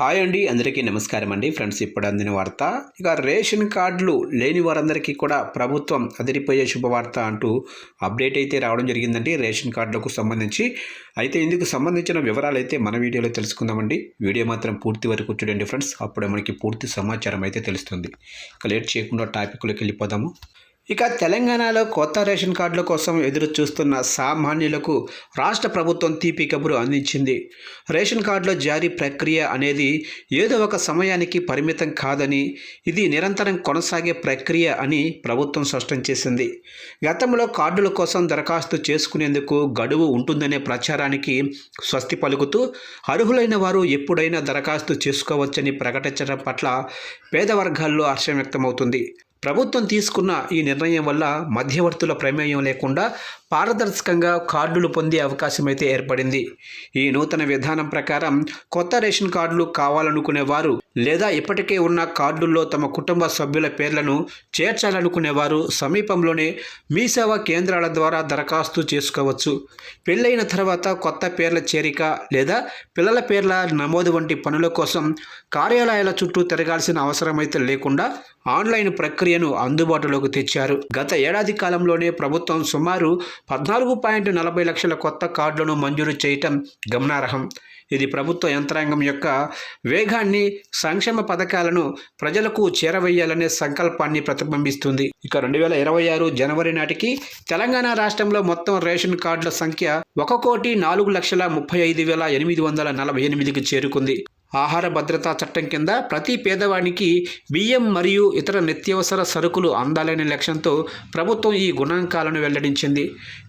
Hi అండి, అందరికీ నమస్కారం అండి. ఫ్రెండ్స్, ఇప్పుడు అందిన వార్త. ఇక రేషన్ కార్డులు లేని వారందరికీ కూడా ప్రభుత్వం అదిరిపోయే శుభవార్త అంటూ అప్డేట్ అయితే రావడం జరిగిందండి రేషన్ కార్డులకు సంబంధించి. అయితే ఇందుకు సంబంధించిన వివరాలు అయితే మన వీడియోలో తెలుసుకుందామండి. వీడియో మాత్రం పూర్తి వరకు చూడండి ఫ్రెండ్స్, అప్పుడే మనకి పూర్తి సమాచారం అయితే తెలుస్తుంది. ఇక లేట్ చేయకుండా టాపిక్లోకి వెళ్ళిపోదాము. ఇక తెలంగాణలో కొత్త రేషన్ కార్డుల కోసం ఎదురు చూస్తున్న సామాన్యులకు రాష్ట్ర ప్రభుత్వం తీపి కబురు అందించింది. రేషన్ కార్డుల జారీ ప్రక్రియ అనేది ఏదో ఒక సమయానికి పరిమితం కాదని, ఇది నిరంతరం కొనసాగే ప్రక్రియ అని ప్రభుత్వం స్పష్టం చేసింది. గతంలో కార్డుల కోసం దరఖాస్తు చేసుకునేందుకు గడువు ఉంటుందనే ప్రచారానికి స్వస్తి పలుకుతూ అర్హులైన వారు ఎప్పుడైనా దరఖాస్తు చేసుకోవచ్చని ప్రకటించడం పట్ల పేద వర్గాల్లో హర్షం వ్యక్తమవుతుంది. ప్రభుత్వం తీసుకున్న ఈ నిర్ణయం వల్ల మధ్యవర్తుల ప్రమేయం లేకుండా పారదర్శకంగా కార్డులు పొందే అవకాశం అయితే ఏర్పడింది. ఈ నూతన విధానం ప్రకారం కొత్త రేషన్ కార్డులు కావాలనుకునే వారు లేదా ఇప్పటికే ఉన్న కార్డుల్లో తమ కుటుంబ సభ్యుల పేర్లను చేర్చాలనుకునేవారు సమీపంలోనే మీ సేవా కేంద్రాల ద్వారా దరఖాస్తు చేసుకోవచ్చు. పెళ్ళైన తర్వాత కొత్త పేర్ల చేరిక లేదా పిల్లల పేర్ల నమోదు వంటి పనుల కోసం కార్యాలయాల చుట్టూ తిరగాల్సిన అవసరం అయితే లేకుండా ఆన్లైన్ ప్రక్రియను అందుబాటులోకి తెచ్చారు. గత ఏడాది కాలంలోనే ప్రభుత్వం సుమారు 14.40 లక్షల కొత్త కార్డులను మంజూరు చేయటం గమనార్హం. ఇది ప్రభుత్వ యంత్రాంగం యొక్క వేగాన్ని, సంక్షేమ పథకాలను ప్రజలకు చేరవేయాలనే సంకల్పాన్ని ప్రతిబింబిస్తుంది. ఇక 2026 జనవరి నాటికి తెలంగాణ రాష్ట్రంలో మొత్తం రేషన్ కార్డుల సంఖ్య 1,04,35,848కి చేరుకుంది. ఆహార భద్రతా చట్టం కింద ప్రతి పేదవానికి బియ్యం మరియు ఇతర నిత్యావసర సరుకులు అందాలనే లక్ష్యంతో ప్రభుత్వం ఈ గణాంకాలను వెల్లడించింది.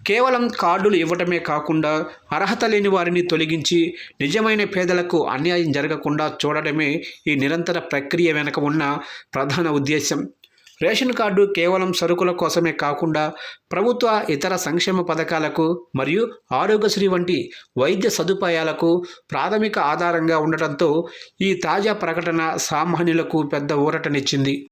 కేవలం కార్డులు ఇవ్వటమే కాకుండా అర్హత లేని వారిని తొలగించి నిజమైన పేదలకు అన్యాయం జరగకుండా చూడటమే ఈ నిరంతర ప్రక్రియ వెనుక ఉన్న ప్రధాన ఉద్దేశం. రేషన్ కార్డు కేవలం సరుకుల కోసమే కాకుండా ప్రభుత్వ ఇతర సంక్షేమ పథకాలకు మరియు ఆరోగ్యశ్రీ వంటి వైద్య సదుపాయాలకు ప్రాథమిక ఆధారంగా ఉండటంతో ఈ తాజా ప్రకటన సామాన్యులకు పెద్ద ఊరటనిచ్చింది.